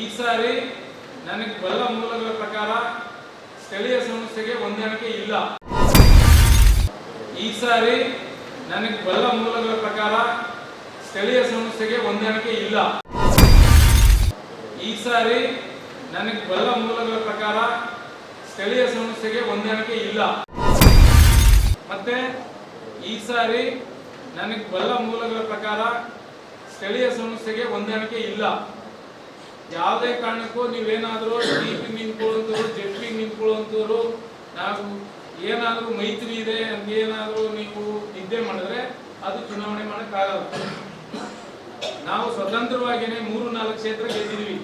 ಈ ಸಾರಿ ನನಗೆ ಬಲ್ಲ ಮೂಲಗಳ ಪ್ರಕಾರ ಸ್ಥಳೀಯ ಸಂಸ್ಥೆಗೆ ಹೊಂದಾಣಿಕೆ ಇಲ್ಲ. ಈ ಸಾರಿ ನನಗೆ ಬಲ್ಲ ಮೂಲಗಳ ಪ್ರಕಾರ ಸ್ಥಳೀಯ ಸಂಸ್ಥೆಗೆ ಹೊಂದಾಣಿಕೆ ಇಲ್ಲ. ಈ ಸಾರಿ ನನಗೆ ಬಲ್ಲ ಮೂಲಗಳ ಪ್ರಕಾರ ಸ್ಥಳೀಯ ಸಂಸ್ಥೆಗೆ ಹೊಂದಾಣಿಕೆ ಇಲ್ಲ. ಮತ್ತೆ ಈ ಸಾರಿ ನನಗೆ ಬಲ್ಲ ಮೂಲಗಳ ಪ್ರಕಾರ ಸ್ಥಳೀಯ ಸಂಸ್ಥೆಗೆ ಹೊಂದಾಣಿಕೆ ಇಲ್ಲ. ಯಾವುದೇ ಕಾರಣಕ್ಕೂ ನೀವೇನಾದರೂ ಟಿಪಿ ನಿಂತ್ಕೊಳ್ಳುವಂಥವ್ರು, ಜೆಡ್ಪಿ ನಿಂತ್ಕೊಳ್ಳುವಂಥವ್ರು, ನಾವು ಏನಾದರೂ ಮೈತ್ರಿ ಇದೆ ಏನಾದರೂ ನೀವು ನಿದ್ದೆ ಮಾಡಿದ್ರೆ ಅದು ಚುನಾವಣೆ ಮಾಡೋಕ್ಕಾಗಲ್ಲ. ನಾವು ಸ್ವತಂತ್ರವಾಗಿಯೇ 3-4 ಕ್ಷೇತ್ರ ಗೆದ್ದಿದ್ವಿ,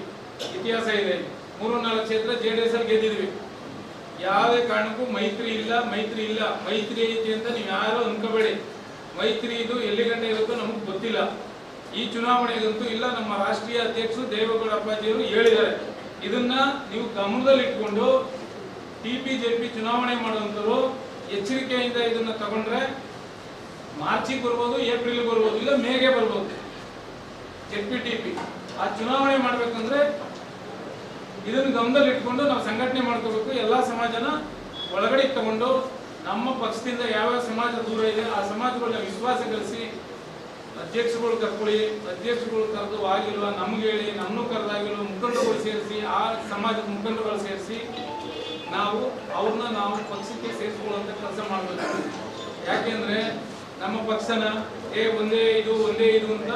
ಇತಿಹಾಸ ಇದೆ. 3-4 ಕ್ಷೇತ್ರ JDS ಅಲ್ಲಿ ಗೆದ್ದಿದ್ವಿ. ಯಾವುದೇ ಕಾರಣಕ್ಕೂ ಮೈತ್ರಿ ಇಲ್ಲ. ಮೈತ್ರಿ ಐತಿ ಅಂತ ನೀವು ಯಾರು ಅನ್ಕೋಬೇಡಿ. ಮೈತ್ರಿ ಇದು ಎಲ್ಲಿ ಗಂಟೆ ಇರುತ್ತೋ ನಮಗೆ ಗೊತ್ತಿಲ್ಲ. ಈ ಚುನಾವಣೆಗಂತೂ ಇಲ್ಲ. ನಮ್ಮ ರಾಷ್ಟ್ರೀಯ ಅಧ್ಯಕ್ಷರು ದೇವೇಗೌಡ ಅಪ್ಪಾಜಿಯವರು ಹೇಳಿದ್ದಾರೆ. ಇದನ್ನ ನೀವು ಗಮನದಲ್ಲಿ ಇಟ್ಕೊಂಡು TP-JP ಚುನಾವಣೆ ಮಾಡುವಂಥವ್ರು ಎಚ್ಚರಿಕೆಯಿಂದ ಇದನ್ನ ತಗೊಂಡ್ರೆ ಮಾರ್ಚಿಗೆ ಬರ್ಬೋದು, ಏಪ್ರಿಲ್ ಬರ್ಬೋದು, ಇಲ್ಲ ಮೇಗೆ ಬರ್ಬೋದು. JP-TP ಆ ಚುನಾವಣೆ ಮಾಡ್ಬೇಕಂದ್ರೆ ಇದನ್ನು ಗಮನದಲ್ಲಿ ಇಟ್ಕೊಂಡು ನಾವು ಸಂಘಟನೆ ಮಾಡ್ಕೋಬೇಕು. ಎಲ್ಲ ಸಮಾಜನ ಒಳಗಡೆ ತಗೊಂಡು ನಮ್ಮ ಪಕ್ಷದಿಂದ ಯಾವ್ಯಾವ ಸಮಾಜ ದೂರ ಇದೆ ಆ ಸಮಾಜಗಳನ್ನ ವಿಶ್ವಾಸ ಗಳಿಸಿ ಅಧ್ಯಕ್ಷಗಳು ಕರ್ಕೊಳ್ಳಿ. ಅಧ್ಯಕ್ಷಗಳು ಕರೆದು ಆಗಿಲ್ವ ನಮ್ಗೆ ಹೇಳಿ, ನಮ್ಮನ್ನು ಕರೆದಾಗಿಲ್ವ ಮುಖಂಡರುಗಳು ಸೇರಿಸಿ, ಆ ಸಮಾಜದ ಮುಖಂಡರುಗಳು ಸೇರಿಸಿ ನಾವು ಅವ್ರನ್ನ ನಾವು ಪಕ್ಷಕ್ಕೆ ಸೇರಿಸ್ಕೊಳ್ಳುವಂತ ಕೆಲಸ ಮಾಡಬೇಕು. ಯಾಕೆಂದ್ರೆ ನಮ್ಮ ಪಕ್ಷನ ಒಂದೇ ಇದು ಅಂತ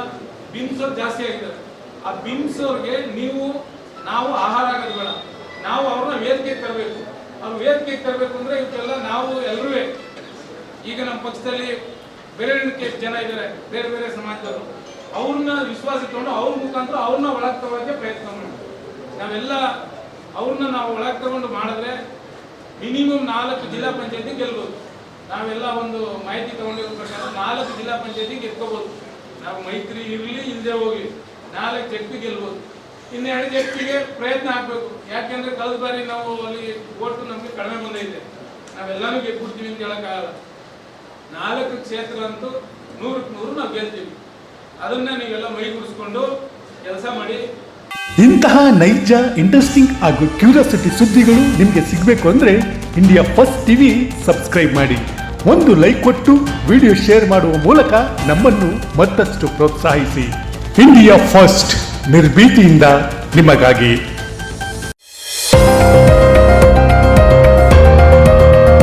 ಬಿಂಬಿಸೋರು ಜಾಸ್ತಿ ಆಗಿದ್ದಾರೆ. ಆ ಬಿಂಬಿಸೋರ್ಗೆ ನಾವು ಆಹಾರ ಆಗೋದು ಬೇಡ. ನಾವು ಅವ್ರನ್ನ ವೇದಿಕೆಗೆ ತರಬೇಕು. ಅವ್ರು ವೇದಿಕೆಗೆ ತರಬೇಕು ಅಂದ್ರೆ ಇವತ್ತೆಲ್ಲ ನಾವು ಎಲ್ಲರೂ ಈಗ ನಮ್ಮ ಪಕ್ಷದಲ್ಲಿ ಬೇರೆ ಜನ ಇದ್ದಾರೆ, ಬೇರೆ ಬೇರೆ ಸಮಾಜದವರು. ಅವ್ರನ್ನ ವಿಶ್ವಾಸ ತಗೊಂಡು ಅವ್ರ ಮುಖಾಂತರ ಅವ್ರನ್ನ ಒಳಗೆ ತಗೋಕ್ಕೆ ಪ್ರಯತ್ನ ಮಾಡಿ. ನಾವೆಲ್ಲ ಅವ್ರನ್ನ ನಾವು ಒಳಗೆ ತಗೊಂಡು ಮಾಡಿದ್ರೆ ಮಿನಿಮಮ್ 4 ಜಿಲ್ಲಾ ಪಂಚಾಯತಿ ಗೆಲ್ಬೋದು. ನಾವೆಲ್ಲ ಒಂದು ಮಾಹಿತಿ ತಗೊಂಡಿರೋ ಪ್ರಕಾರ 4 ಜಿಲ್ಲಾ ಪಂಚಾಯತಿ ಗೆದ್ಕೋಬಹುದು. ನಾವು ಮೈತ್ರಿ ಇರಲಿ ಇಲ್ಲದೆ ಹೋಗ್ಲಿ 4 ಜೆಡ್ಪಿ ಗೆಲ್ಬೋದು. ಇನ್ನು 2 ಜೆಡ್ಪಿಗೆ ಪ್ರಯತ್ನ ಹಾಕ್ಬೇಕು. ಯಾಕೆಂದ್ರೆ ಕಳೆದ ಬಾರಿ ನಾವು ಅಲ್ಲಿ ಓಟು ನಮ್ಗೆ ಕಡಿಮೆ ಬಂದೈತೆ. ನಾವೆಲ್ಲಾನು ಗೆದ್ಬಿಡ್ತೀವಿ ಅಂತ ಹೇಳಕ್ಕಾಗಲ್ಲ. 4 ಕ್ಷೇತ್ರ ಅಂತೂ 100% ನಾವು ಗೆಲ್ತೀವಿ. ಅದನ್ನ ನೀವೆಲ್ಲ ಮೈಗೂಡಿಸ್ಕೊಂಡು ಕೆಲಸ ಮಾಡಿ. ಇಂತಹ ನೈಜ, ಇಂಟ್ರೆಸ್ಟಿಂಗ್ ಹಾಗೂ ಕ್ಯೂರಿಯಾಸಿಟಿ ಸುದ್ದಿಗಳು ನಿಮಗೆ ಸಿಗಬೇಕು ಅಂದರೆ ಇಂಡಿಯಾ ಫಸ್ಟ್ ಟಿವಿ ಸಬ್ಸ್ಕ್ರೈಬ್ ಮಾಡಿ. ಒಂದು ಲೈಕ್ ಕೊಟ್ಟು ವಿಡಿಯೋ ಶೇರ್ ಮಾಡುವ ಮೂಲಕ ನಮ್ಮನ್ನು ಮತ್ತಷ್ಟು ಪ್ರೋತ್ಸಾಹಿಸಿ. ಇಂಡಿಯಾ ಫಸ್ಟ್, ನಿರ್ಭೀತಿಯಿಂದ ನಿಮಗಾಗಿ.